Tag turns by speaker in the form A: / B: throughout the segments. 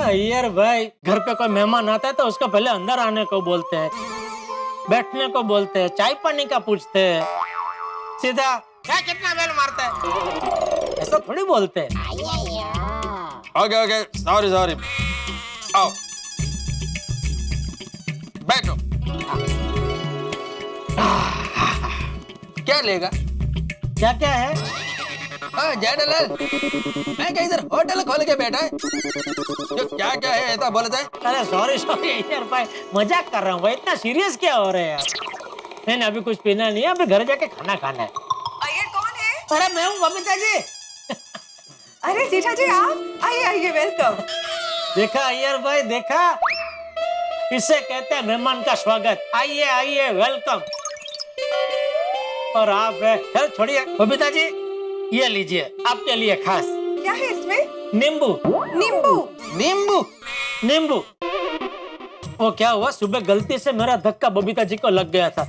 A: अय्यर भाई, घर पे कोई मेहमान आता है तो उसको पहले अंदर आने को बोलते हैं, बैठने को बोलते हैं, चाय पानी का पूछते हैं, सीधा क्या कितना बेल मारता है ऐसा थोड़ी बोलते हैं।
B: ओके ओके, सॉरी सॉरी, आओ बैठो। क्या लेगा?
A: क्या क्या है?
B: जेठालाल, मैं क्या इधर होटल खोल के बैठा है? जो क्या क्या है ऐसा बोलता है?
A: अरे सॉरी सॉरी अय्यर भाई, मजाक कर रहा हूँ भाई, इतना सीरियस क्या हो रहे हैं यार? नहीं अभी कुछ पीना नहीं है, अभी घर जाके खाना खाना है।
C: अय्यर कौन है?
A: अरे मैं हूँ बबीता जी।
C: अरे जेठा जी आप आइए आइए, वेलकम।
A: देखा अय्यर भाई, देखा, इसे कहते हैं मेहमान का स्वागत। आइए आइए, वेलकम। और आप है, चल छोड़िए बबीता जी, ये लीजिए आपके लिए खास।
C: क्या है इसमें?
A: नींबू।
C: नींबू?
B: नींबू?
A: नींबू। वो क्या हुआ, सुबह गलती से मेरा धक्का बबीता जी को लग गया था,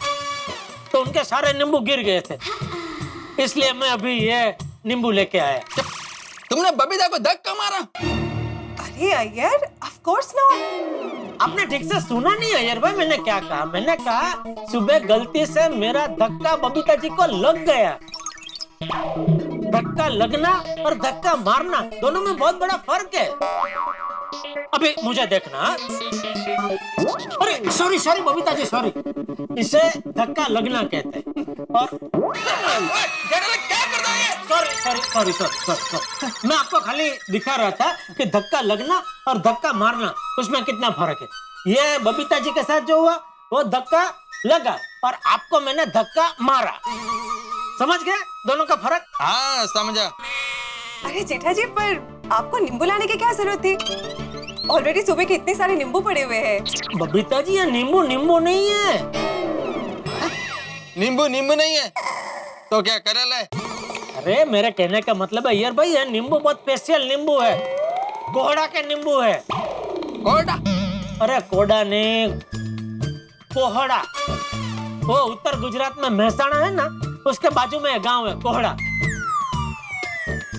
A: तो उनके सारे नींबू गिर गए थे, इसलिए मैं अभी ये नींबू लेके आया।
B: तुमने बबीता को धक्का मारा?
C: अरे अय्यर, ऑफ कोर्स नॉट।
A: आपने ठीक से सुना नहीं अय्यर भाई, मैंने क्या कहा? मैंने कहा सुबह गलती से मेरा धक्का बबीता जी को लग गया। धक्का लगना और धक्का मारना दोनों में बहुत बड़ा फर्क है। अभी मुझे देखना। अरे sorry sorry Babita ji, sorry, इसे धक्का लगना कहते हैं। और
B: क्या कर रहा है?
A: Sorry sorry sorry sorry sorry, मैं आपको खाली दिखा रहा था कि धक्का लगना और धक्का मारना उसमें कितना फर्क है। ये बबीता जी के साथ जो हुआ वो धक्का लगा और आपको मैंने धक्का मारा। समझ गए दोनों का फर्क?
B: हाँ समझा।
C: अरे जेठा जी, पर आपको नींबू लाने की क्या जरूरत थी? ऑलरेडी सुबह के इतने सारे नींबू पड़े हुए हैं।
A: बबीता जी ये नींबू नींबू नहीं है।
B: नींबू नींबू नहीं है तो क्या करे ले?
A: अरे मेरे कहने का मतलब है यार भाई, ये नींबू बहुत स्पेशल नींबू है, कोहड़ा के नींबू है।
B: कोहड़ा?
A: अरे कोहड़ा नहीं, कोहड़ा। वो उत्तर गुजरात में मेहसाणा है ना, उसके बाजू में गांव है कोहड़ा।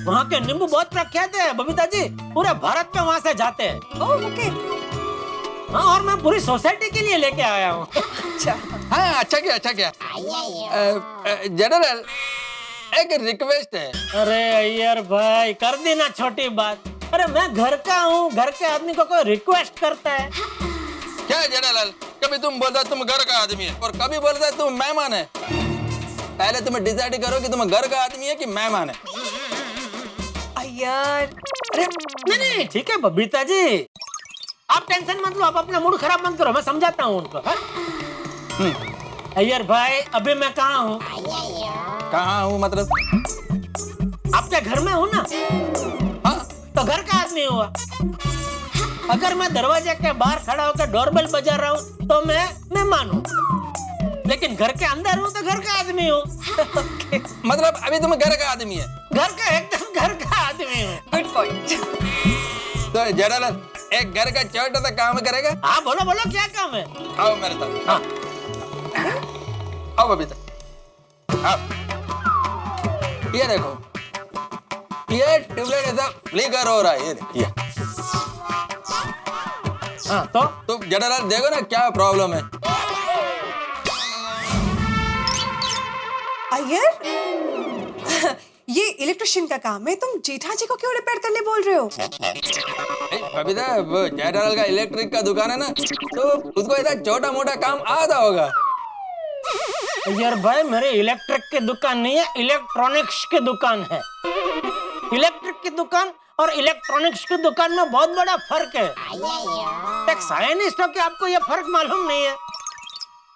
A: वहाँ के नींबू बहुत प्रख्यात है बबीता जी, पूरे भारत में वहाँ से जाते हैं।
C: Oh okay.
A: हाँ, और मैं पूरी सोसाइटी के लिए लेके आया हूँ।
C: अच्छा।
B: हाँ अच्छा क्या, अच्छा क्या। जनरल एक रिक्वेस्ट है।
A: अरे अय्यर भाई, कर दी ना छोटी बात। अरे मैं घर का हूँ, घर के आदमी को कोई रिक्वेस्ट करता है
B: क्या जनरल? कभी तुम बोलता तुम घर का आदमी है और कभी बोलता तुम मेहमान है। पहले तुम डिसाइड करो कि तुम घर का आदमी है कि मेहमान है।
C: अय्यर,
A: अरे नहीं नहीं ठीक है बबीता जी, आप टेंशन मत लो, आप अपना मूड खराब मत करो, मैं समझाता हूँ उनको। अय्यर भाई अभी मैं कहाँ हूँ?
B: कहाँ हूँ मतलब?
A: आपके घर में हूँ ना?
B: हाँ
A: तो घर का आदमी हुआ। अगर मैं दरवाजे के बाहर खड़ा होकर डोरबेल बजा रहा हूँ तो मैं मेहमान हूँ, लेकिन घर के अंदर हूँ तो घर का आदमी हूँ।
B: मतलब अभी तुम घर का आदमी है?
A: घर का, एकदम घर का आदमी हूँ।
C: Good point.
B: तो जनरल एक घर का छोटा सा काम करेगा?
A: हाँ बोलो बोलो, क्या काम है?
B: आओ मेरे साथ।
A: हाँ
B: आओ बबीता, आओ। ये देखो, ये ट्यूबलाइट ऐसा फ्लिकर हो रहा है, ये देखिए।
A: हाँ
B: तो जनरल देखो ना क्या प्रॉब्लम है।
C: अय्यर, ये इलेक्ट्रिशियन का काम है, तुम जेठा जी को क्यों रिपेयर करने बोल रहे हो?
B: बबीता वो जनरल का इलेक्ट्रिक का दुकान है ना, तो उसको ऐसा छोटा मोटा काम आता होगा।
A: यार भाई मेरे इलेक्ट्रिक की दुकान नहीं है, इलेक्ट्रॉनिक्स की दुकान है। इलेक्ट्रिक की दुकान और इलेक्ट्रॉनिक्स की दुकान में बहुत बड़ा फर्क है। एक साइंटिस्ट हो के आपको ये फर्क मालूम नहीं है?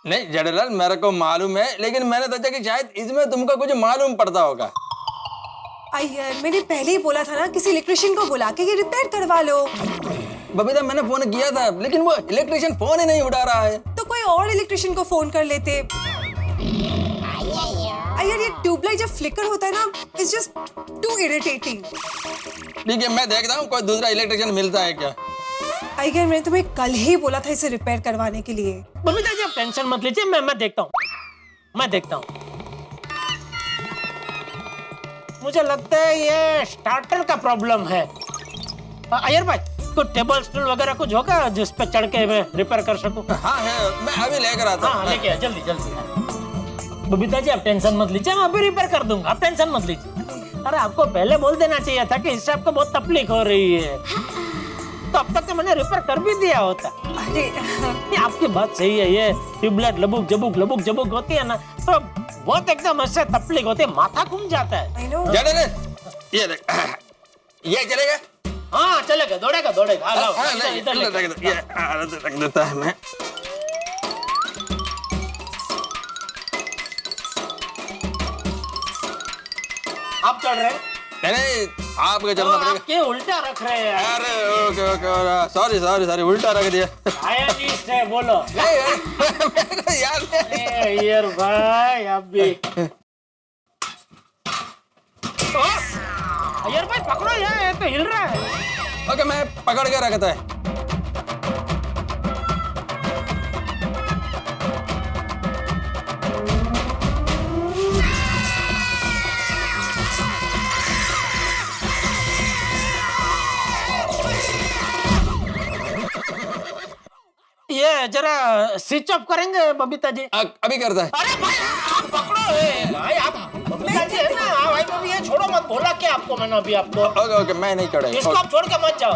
B: नहीं जनरल मेरे को मालूम है, लेकिन मैंने सोचा कि शायद इसमें तुमको कुछ मालूम पड़ता होगा।
C: अय्यर, मैंने पहले ही बोला था ना, किसी इलेक्ट्रिशियन को बुला के ये रिपेयर करवा लो।
B: बबीता मैंने फोन किया था, लेकिन वो इलेक्ट्रिशियन फोन ही नहीं उठा रहा है।
C: तो कोई और इलेक्ट्रिशियन को फोन कर लेते। अय्यर, ये ट्यूबलाइट जब फ्लिकर होता है ना, इट्स जस्ट टू इरिटेटिंग।
B: ठीक है मैं देखता हूँ कोई दूसरा इलेक्ट्रिशियन मिलता है क्या।
C: अय्यर, मैंने तुम्हें कल ही बोला था इसे रिपेयर करवाने के लिए।
A: बबीता जी आप टेंशन मत लीजिए, मैं देखता हूँ, मैं देखता हूँ। मुझे लगता है ये स्टार्टर का प्रॉब्लम है। अय्यर भाई कुछ टेबल स्टूल वगैरह कुछ होगा जिस पे चढ़ के मैं रिपेयर कर सकूं?
B: हाँ है, मैं अभी लेकर आता
A: हाँ
B: हूँ।
A: लेके आ, जल्दी जल्दी। बबीता जी आप टेंशन मत लीजिए, मैं अभी रिपेयर कर दूंगा, आप टेंशन मत लीजिए। अरे आपको पहले बोल देना चाहिए था कि इससे आपको बहुत तकलीफ हो रही है, तो अब तक तो मैंने रिपेयर कर भी दिया होता।
C: अरे
A: ये आपकी बात सही है, ये ट्यूबलाइट लबुक जबुक होती है ना, तो बहुत एकदम ऐसे तकलीफ होती है, माथा घूम जाता है।
C: I know.
B: जनरल ये देख, ये चलेगा?
A: हाँ चलेगा, दौड़ेगा दौड़ेगा। हाँ, लाओ,
B: हाँ,
A: इधर,
B: नहीं,
A: इधर लेके
B: रख दो, ये रख देता है मैं।
A: आप चढ़ रहे हैं?
B: नहीं, आपको चलना
A: तो
B: पड़ेगा।
A: आपके उल्टा रख रहे हैं।
B: अरे ओके ओके, सॉरी उल्टा रख दिया।
A: आयनिस्ट है, बोलो।
B: मेरे को याद नहीं।
A: ए, यार भाई आप भी। ओ, यार भाई पकड़ो यार, ये तो हिल रहा है।
B: ओके, मैं पकड़ के रखता है।
A: ये जरा स्विच ऑफ करेंगे बबीता जी?
B: अभी करता है।
A: अरे भाई आप पकड़ो, भाई आप बबीता जी है ना, हाँ भाई तो ये छोड़ो मत, बोला क्या आपको मैंने अभी आपको?
B: ओके मैं नहीं चढ़ेगा।
A: इसको आप छोड़ के मत जाओ।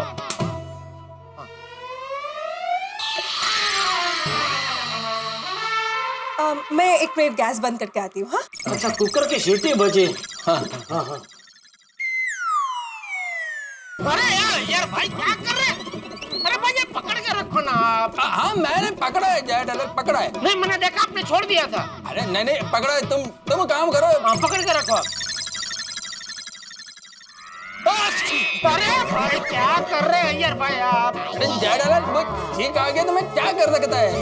C: मैं 1 मिनट गैस बंद करके आती हूँ। हाँ
A: अच्छा, कुकर की सीटी बजी।
B: हाँ।
A: अरे यार भाई क्या कर रहे हैं? अरे भाई ये पकड़ के रखो ना आप।
B: हाँ मैंने पकड़ा है, जय डलर पकड़ा है।
A: नहीं मैंने देखा आपने छोड़ दिया था।
B: अरे नहीं पकड़ा है, तुम काम करो।
A: हाँ पकड़ के रखो। अरे भाई क्या कर रहे हैं यार भाई आप?
B: जय डलर वो ठीक आ गया तो मैं क्या कर सकता है?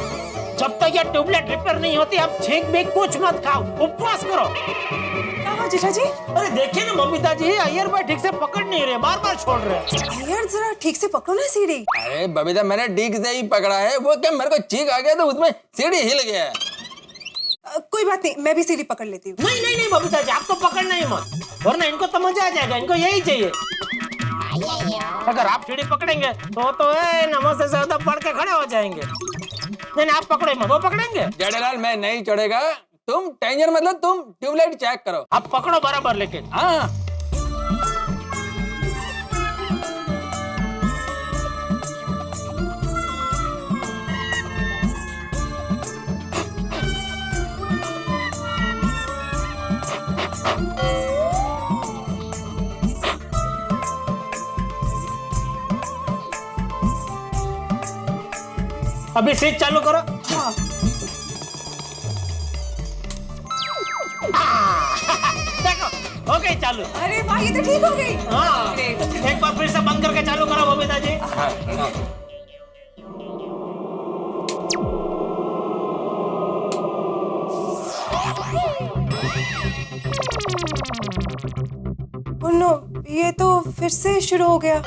A: जब तक ये ट्यूबलाइट रिपेयर नहीं होती आप छींक भी कुछ मत खाओ, उपवास करो।
C: क्या हुआ जेठा जी?
A: अरे देखिए ना बबीता जी, अय्यर भाई ठीक से पकड़ नहीं रहे, बार बार छोड़ रहे हैं।
C: यार जरा ठीक से पकड़ो ना सीढ़ी।
B: अरे बबीता मैंने ठीक से ही पकड़ा है, वो क्या मेरे को चीख आ गया तो उसमें सीढ़ी हिल गया है।
C: कोई बात नहीं, मैं भी सीढ़ी पकड़ लेती हूँ।
A: नहीं बबीता जी, आप तो पकड़ना ही मत, वरना इनको तो मजा आ जाएगा, इनको यही चाहिए। अगर आप सीढ़ी पकड़ेंगे तो नमस्ते से ज्यादा पढ़ के खड़े हो जाएंगे। नहीं आप पकड़े मत, वो पकड़ेंगे।
B: जडेलाल मैं नहीं चढ़ेगा, तुम टेंशन मतलब तुम ट्यूबलाइट चेक करो।
A: आप पकड़ो बराबर लेकिन।
B: हाँ
A: अभी स्विच चालू करो।
C: हाँ।
A: देखो हो गई चालू।
C: अरे वाह, ये तो ठीक हो गई।
A: हाँ एक बार फिर से बंद करके चालू करो बबीता जी।
C: ओह नो, ये तो फिर से शुरू हो गया।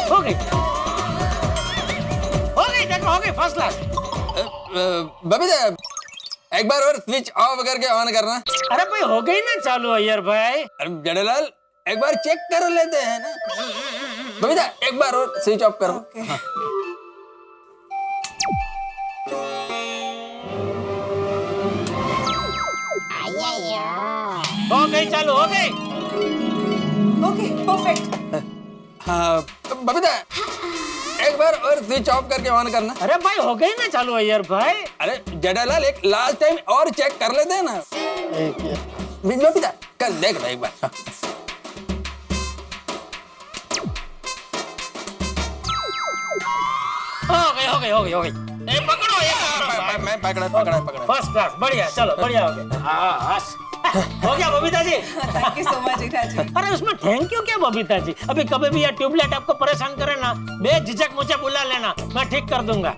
A: हो गई देखो, हो गई फर्स्ट क्लास।
B: बबीता एक बार और स्विच ऑफ करके ऑन करना।
A: अरे भाई हो गई ना चालू अय्यर भाई।
B: अरे जडेलाल एक बार चेक कर लेते हैं ना। बबीता एक बार और स्विच ऑफ करो।
C: ओके।
B: हाँ।
A: हो गई चालू, हो गई।
C: Okay perfect.
B: हाँ बबीता एक बार और स्विच ऑफ करके ऑन करना।
A: अरे भाई हो गई ना चालू अय्यर भाई।
B: अरे जडेलाल एक लास्ट टाइम और चेक कर लेते हैं ना। बबीता कर देख लो एक बार। हाँ।
A: हो गई। ए, पकड़ो ये
B: मैं पकड़ा।
A: फर्स्ट क्लास, बढ़िया, चलो बढ़िया हो गया। हाँ, हो गया Babita ji.
C: Thank you so much जेठा जी।
A: अरे उसमें थैंक यू क्या बबीता जी, अभी कभी भी ये ट्यूबलाइट आपको परेशान करे ना, बेझिझक मुझे बुला लेना, मैं ठीक कर दूंगा।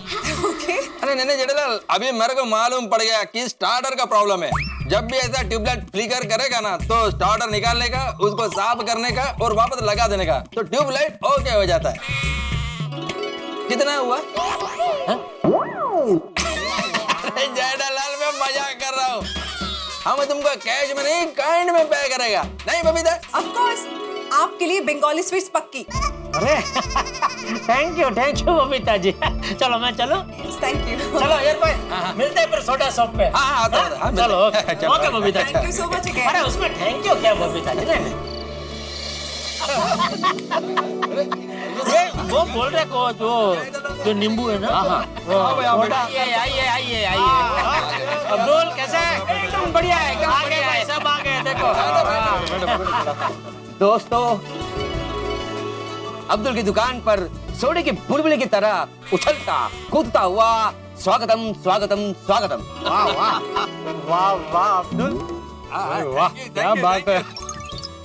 C: ओके।
B: अरे नहीं जडेलाल अभी मेरे को मालूम पड़ गया कि स्टार्टर का प्रॉब्लम है। जब भी ऐसा ट्यूबलाइट फ्लिकर करेगा ना तो स्टार्टर निकालने का, उसको साफ करने का और वापस लगा देने का, तो ट्यूबलाइट ओके हो जाता है। कितना हुआ? अरे जेठालाल, मैं मजाक कर रहा हूँ। हम तुमको कैश में नहीं, काइंड में पे करेगा, नहीं बबीता?
C: ऑफ कोर्स, आपके लिए बंगाली स्वीट्स पक्की।
A: अरे थैंक यू बबीता जी। चलो मैं चलो।
C: Thank you.
A: चलो यार भाई, मिलते हैं फिर सोडा शॉप पे।
B: हाँ,
A: चलो okay Babita ji.
C: Thank you so much again.
A: अरे उसमें थैंक यू क्या बबीता जी? नहीं ये वो बोल रहे को जो नींबू है ना। आइए अब्दुल, कैसे है? एकदम बढ़िया है, एकदम बढ़िया है, सब आ गए देखो।
D: दोस्तों, अब्दुल की दुकान पर सोडे की बुलबुले की तरह उछलता कूदता हुआ स्वागतम स्वागतम स्वागतम।
E: वाह वाह वाह वाह अब्दुल, वाह क्या बात है,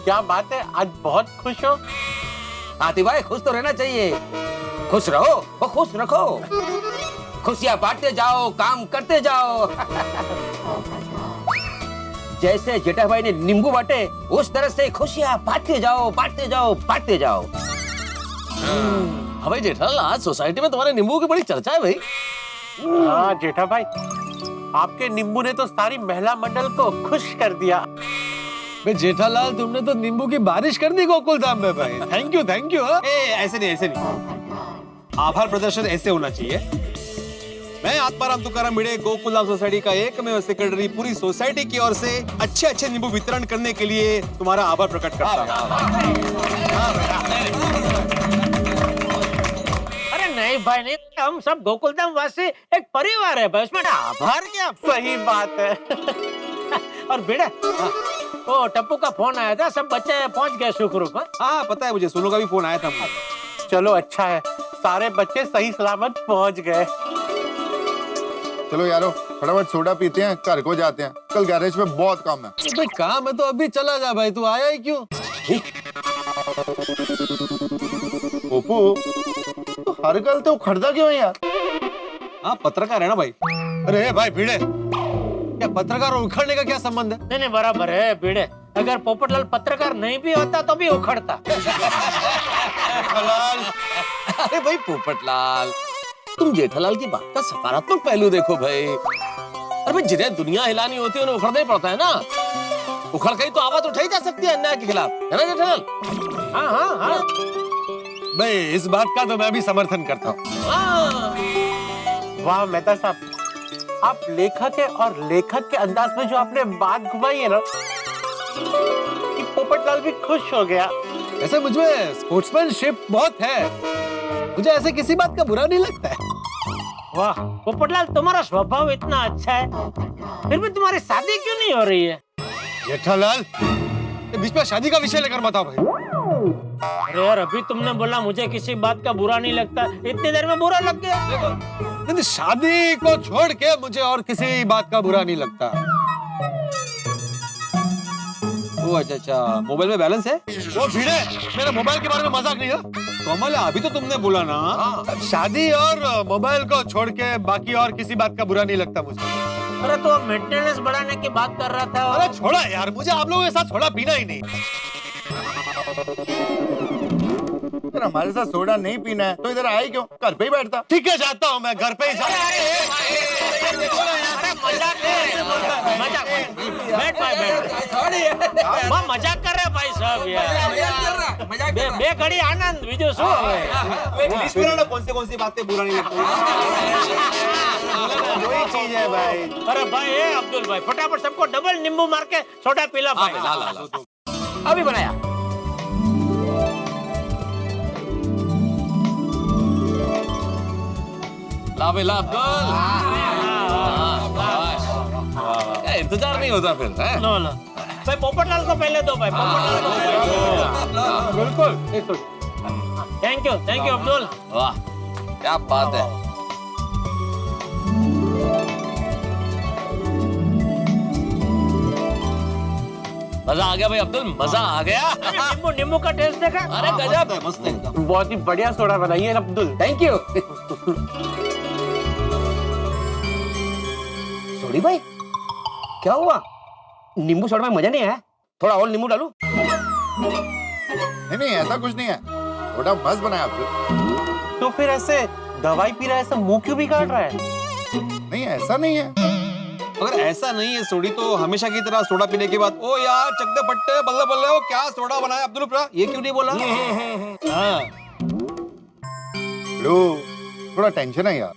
E: क्या बात है। आज बहुत खुश हो।
D: हाथी भाई, खुश तो रहना चाहिए। खुश रहो और खुश रखो। खुशियां बांटते जाओ, काम करते जाओ। जैसे जेठा भाई ने नींबू बांटे, उस तरह से खुशियां बांटते जाओ, बांटते जाओ, बांटते जाओ।
F: भाई जेठालाल, आज सोसाइटी में तुम्हारे नींबू की बड़ी चर्चा है भाई।
E: हाँ जेठा भाई, आपके नींबू ने तो सारी महिला मंडल को खुश कर दिया।
F: भाई जेठालाल, तुमने तो नींबू की बारिश कर दी गोकुल धाम में भाई। Thank you.
G: ऐसे नहीं। आभार प्रदर्शन ऐसे होना चाहिए। मैं आत्माराम तुकाराम भिड़े गोकुलधाम सोसाइटी का एकमेव सेक्रेटरी पूरी सोसाइटी की ओर से अच्छे नींबू वितरण करने के लिए तुम्हारा आभार प्रकट करता हूँ।
A: अरे नहीं भाई नहीं, हम सब गोकुलधाम वासी एक परिवार है भाई, उसमें आभार क्या।
E: सही बात है।
A: और बेटा, वो टप्पू का फोन आया था, सब बच्चे पहुंच गए सुखरूप।
G: हाँ पता है मुझे, सोनू का भी फोन आया था मुझे।
E: चलो अच्छा है, सारे बच्चे सही सलामत पहुंच गए।
H: चलो यारो, फटाफट सोडा पीते हैं, घर को जाते हैं। कल गैरेज में बहुत काम है।
F: भाई काम है तो अभी चला जा भाई, तू आया ही क्यों?
H: ओपू, तो हर गल तो खड़दा क्यों है यार?
G: हाँ पत्रकार है ना भाई।
F: अरे भाई भिड़े, क्या पत्रकार और उखड़ने का क्या संबंध है?
A: नहीं बराबर है भिड़े, अगर पोपटलाल पत्रकार नहीं भी होता तो भी उखड़ता।
F: अरे भाई पोपटलाल, तुम जेठालाल की बात का सकारात्मक पहलू देखो भाई। अरे भाई, जिन्हें दुनिया हिलानी होती है उन्हें उखड़ना ही पड़ता है ना। उखड़ के ही तो आवाज उठाई जा सकती है अन्याय के खिलाफ, है ना जेठालाल?
A: हाँ।
F: भाई इस बात का तो मैं भी समर्थन करता हूँ।
E: वाह मेहता साहब, आप लेखक है और लेखक के अंदाज में जो आपने बात घुमाई है ना, कि पोपटलाल भी खुश हो गया।
F: ऐसे मुझमें स्पोर्ट्समैनशिप बहुत है, मुझे ऐसे किसी बात का बुरा नहीं लगता है।
A: वाह पोपटलाल, तुम्हारा स्वभाव इतना अच्छा है, फिर भी तुम्हारी शादी क्यों नहीं हो रही है?
F: जेठालाल, ये बीच में शादी का विषय लेकर बताओ भाई।
A: अरे यार, अभी तुमने बोला मुझे किसी बात का बुरा नहीं लगता, इतनी देर में बुरा लग गया।
F: नहीं, शादी को छोड़ के मुझे और किसी बात का बुरा नहीं लगता।
G: ओ अच्छा, मोबाइल में बैलेंस है?
F: वो भिड़े, मेरे मोबाइल के बारे में मजाक नहीं है।
G: कमल, अभी तो तुमने बोला ना।
F: शादी और मोबाइल को छोड़ के बाकी और किसी बात का बुरा नहीं लगता मुझे।
A: अरे तो मेंटेनेंस बढ़ाने की बात कर रहा था।
F: अरे छोड़ा यार, मुझे आप लोगों के साथ छोड़ा पीना ही नहीं।
H: अगर हमारे साथ सोडा नहीं पीना है तो इधर आए क्यों? घर पे ही बैठता।
F: ठीक है, जाता हूँ मैं, घर पे ही
A: मजाक कर रहे भाई साहब यार। बे घड़ी आनंद, बीजू शू
G: लिस्ट करो ना, कौन सी बातें बुरा नहीं लगती।
E: वही चीज है भाई।
A: अरे भाई ए अब्दुल भाई, फटाफट सबको डबल नींबू मार के सोडा पिला भाई।
D: अभी बनाया।
F: ला बेला अब्दुल, इंतजार नहीं होता फिर है?
A: लो भाई, पोपटलाल को पहले दो भाई, पोपटलाल को
E: बिल्कुल।
A: Thank you Abdul.
B: वाह क्या बात है।
F: मजा आ गया भाई अब्दुल, मजा आ गया।
A: नींबू का टेस्ट देखा?
F: अरे गजब,
G: मस्त है एकदम।
E: बहुत ही बढ़िया सोडा बनाई है अब्दुल।
D: Thank you. सोडी भाई, क्या हुआ? नींबू सोडा में मजा नहीं आया? थोड़ा और नींबू डालूं?
H: नहीं ऐसा कुछ नहीं है, सोडा मस्त बनाया अब्दुल।
E: तो फिर ऐसे दवाई पी रहा है, ऐसा मुंह क्यों भी काट रहा है?
H: नहीं ऐसा नहीं है।
G: अगर ऐसा नहीं है सोडी तो हमेशा की तरह सोडा पीने के बाद ओ यार चकदे फट्टे बल्ले बल्ले हो क्या सोडा बनाया अब्दुल उपरा, ये क्यों नहीं बोला? हाँ
H: लो थोड़ा टेंशन है यार।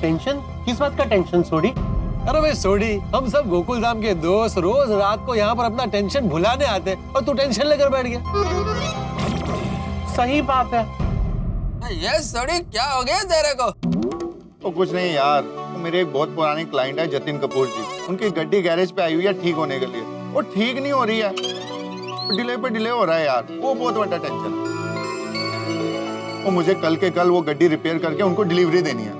E: टेंशन? किस बात का टेंशन सोडी?
F: अरे भाई सोडी, हम सब गोकुल धाम के दोस्त रोज रात को यहाँ पर अपना टेंशन भुलाने आते हैं और तू टेंशन लेकर बैठ गया।
E: सही बात है।
B: ये सोडी क्या हो गया तेरे को?
H: वो कुछ नहीं यार, वो मेरे एक बहुत पुराने क्लाइंट है जतिन कपूर जी, उनकी गड्डी गैरेज पे आई हुई है ठीक होने के लिए। वो ठीक नहीं हो रही है, डिले पे डिले हो रहा है यार, वो बहुत बड़ा टेंशन है। वो मुझे कल के कल वो गड्डी रिपेयर करके उनको डिलीवरी देनी है।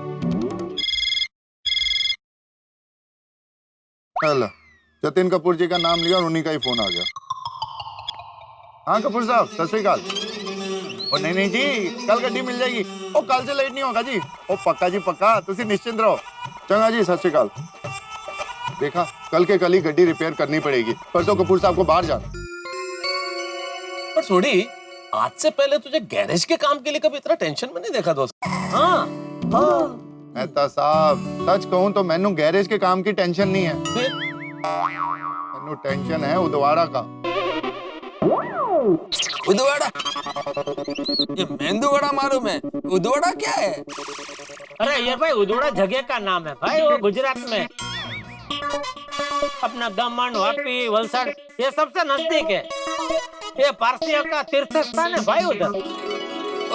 H: हेलो, जतिन कपूर जी का नाम लिया और उन्हीं का ही फोन आ गया। हाँ कपूर साहब सत श्री अकाल। ओ नहीं जी, कल गड्डी मिल जाएगी। ओ कल से लेट नहीं होगा जी। ओ पक्का जी पक्का, तुसी निश्चिंत रहो। चंगा जी सत श्री अकाल। देखा, कल के कल ही गड्डी रिपेयर करनी पड़ेगी, परसों कपूर साहब को बाहर जाना।
F: पर सोडी, आज से पहले तुझे गैरेज के काम के लिए कभी इतना टेंशन में नहीं देखा दोस्त।
A: हाँ
H: मेहता साहब सच कहूं तो मैनू गैरेज के काम की टेंशन नहीं है,
F: फिर
H: मैनू टेंशन है उदवाड़ा का।
B: उदवाड़ा? ये मेंदू वड़ा मालूम है, उदवाड़ा क्या है?
A: अरे यार भाई, उदोड़ा जगह का नाम है भाई, वो गुजरात में अपना दमन, वापी, वलसाड़ ये सबसे नजदीक है। ये पारसियों का तीर्थ स्थान है भाई उधर।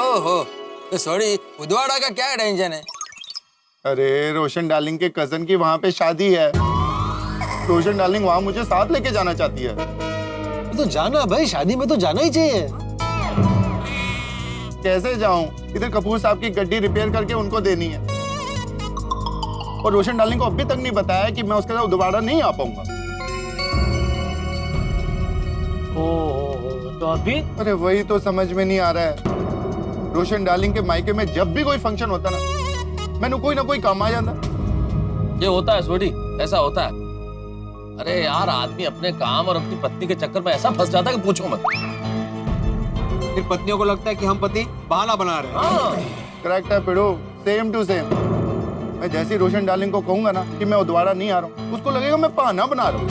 B: ओहो, तो सॉरी, उदवाड़ा का क्या टेंशन है?
H: अरे रोशन डार्लिंग के कजन की वहां पे शादी है, रोशन डार्लिंग वहां मुझे साथ लेके जाना चाहती है।
F: तो जाना भाई, शादी में तो जाना ही चाहिए।
H: कैसे जाऊं, इधर कपूर साहब की गड्डी रिपेयर करके उनको देनी है, और रोशन डार्लिंग को अभी तक नहीं बताया कि मैं उसके साथ दोबारा नहीं आ पाऊंगा।
A: तो अभी
H: अरे वही तो समझ में नहीं आ रहा है। रोशन डार्लिंग के मायके में जब भी कोई फंक्शन होता ना, मैंने कोई ना कोई काम आ जाता।
F: ये होता है सोडी, ऐसा होता है। अरे यार, आदमी अपने काम और अपनी पत्नी के चक्कर में ऐसा फंस जाता है कि पूछो मत।
G: फिर पत्नियों को लगता है कि हम पति बहाना बना रहे हैं।
H: करेक्ट है पिड़ो, सेम टू सेम। मैं जैसे ही रोशन डार्लिंग को कहूंगा ना कि मैं दोबारा नहीं आ रहा हूँ, उसको लगेगा मैं बहाना बना रहा हूँ।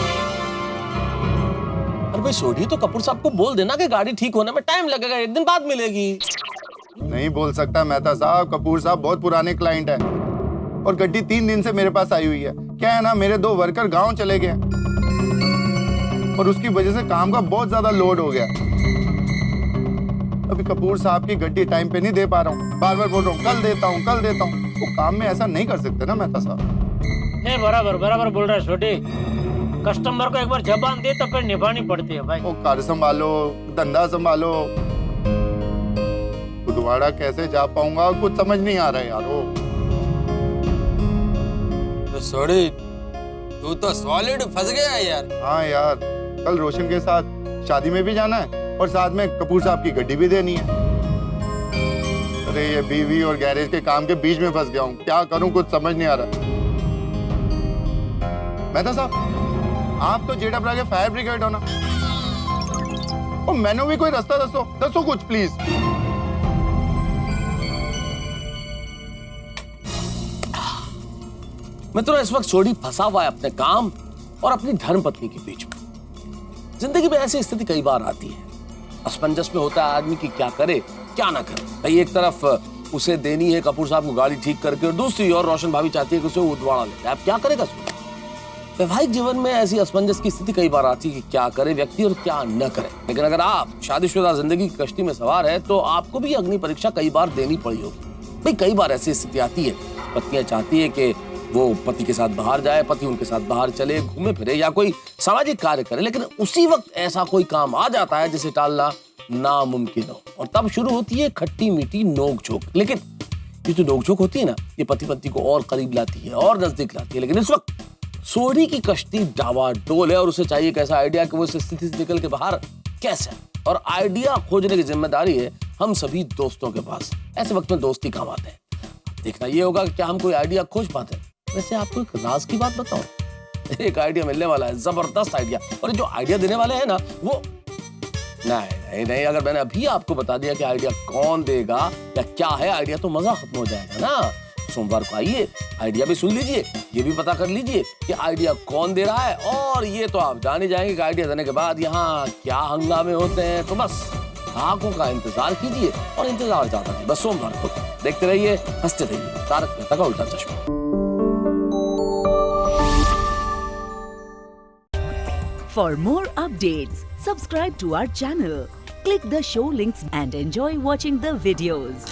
F: अरे भाई सोडी, तो कपूर साहब को बोल देना कि गाड़ी ठीक होने में टाइम लगेगा, एक दिन बाद मिलेगी।
H: नहीं बोल सकता मेहता साहब, कपूर साहब बहुत पुराने क्लाइंट है और गड्डी 3 दिन से मेरे पास आई हुई है। क्या है ना, मेरे 2 वर्कर गांव चले गए और उसकी वजह से काम का बहुत ज्यादा लोड हो गया। अभी कपूर साहब की गड्डी टाइम पे नहीं दे पा रहा हूँ, बार बार बोल रहा हूँ कल देता हूँ कल देता हूँ। वो काम में ऐसा नहीं कर सकते ना मेहता साहब।
A: नहीं, बराबर बराबर बोल रहा है छोटी। कस्टमर को एक बार जबान दी तो फिर निभानी पड़ती है भाई।
H: वो घर संभालो, धंधा संभालो, बुधवाड़ा कैसे जा पाऊंगा कुछ समझ नहीं आ रहा है यार।
B: तो सॉरी, तू तो सॉलिड फंस गया है यार।
H: हाँ यार, कल रोशन के साथ शादी में भी जाना है और साथ में कपूर साहब की गड्डी भी देनी है। अरे ये बीवी और गैरेज के काम के बीच में फंस गया हूँ, क्या करूँ कुछ समझ नहीं आ रहा। मेहता साहब, आप तो जेठापुरा के फायर ब्रिगेड हो ना, और मैंने भी कोई रास्ता दसो कुछ प्लीज।
F: मैं तो इस वक्त सोडी फंसा हुआ है अपने काम और अपनी धर्मपत्नी के बीच में। जिंदगी में ऐसी स्थिति कई बार आती है, असमंजस में होता है आदमी कि क्या करे क्या ना करे। भाई एक तरफ उसे देनी है कपूर साहब को गाड़ी ठीक करके, और दूसरी ओर रोशन भाभी चाहती है कि उसे उदवाड़ा ले जाए। अब क्या करेगा सोडी? वैवाहिक जीवन में ऐसी असमंजस की स्थिति कई बार आती है कि क्या करे व्यक्ति और क्या न करे। लेकिन अगर आप शादीशुदा जिंदगी की कश्ती में सवार है तो आपको भी अग्नि परीक्षा कई बार देनी पड़ी होगी। भाई कई बार ऐसी स्थिति आती है, पत्नियां चाहती है कि वो पति के साथ बाहर जाए, पति उनके साथ बाहर चले, घूमे फिरे या कोई सामाजिक कार्य करे, लेकिन उसी वक्त ऐसा कोई काम आ जाता है जिसे टालना नामुमकिन हो, और तब शुरू होती है खट्टी मीठी नोक-झोंक। लेकिन ये जो नोक-झोंक होती है ना, ये पति पत्नी को और करीब लाती है और नजदीक लाती है। लेकिन इस वक्त सोडी की कश्ती डावाडोल है और उसे चाहिए एक ऐसा आइडिया कि वो इस स्थिति से निकल के बाहर कैसे, और आइडिया खोजने की जिम्मेदारी है हम सभी दोस्तों के पास। ऐसे वक्त में दोस्ती काम आते हैं। देखना ये होगा कि क्या हम कोई आइडिया खोज पाते हैं। वैसे आपको एक राज की बात बताऊं, एक आइडिया मिलने वाला है, जबरदस्त आइडिया, और जो आइडिया देने वाले हैं ना, वो नहीं नहीं, अगर मैंने अभी आपको बता दिया कि आइडिया कौन देगा या क्या है आइडिया, तो मजा खत्म हो जाएगा ना। सोमवार को आइए, आइडिया भी सुन लीजिए, ये भी पता कर लीजिए कि आइडिया कौन दे रहा है, और ये तो आप जान ही जाएंगे कि आइडिया देने के बाद यहाँ क्या हंगामे होते हैं। तो बस आंखों का इंतजार कीजिए, और इंतजार ज्यादा नहीं, बस सोमवार को देखते रहिए, हंसते रहिए। तारक मेहता का उल्टा चश्मा।
I: For more updates, subscribe to our channel, click the show links and enjoy watching the videos.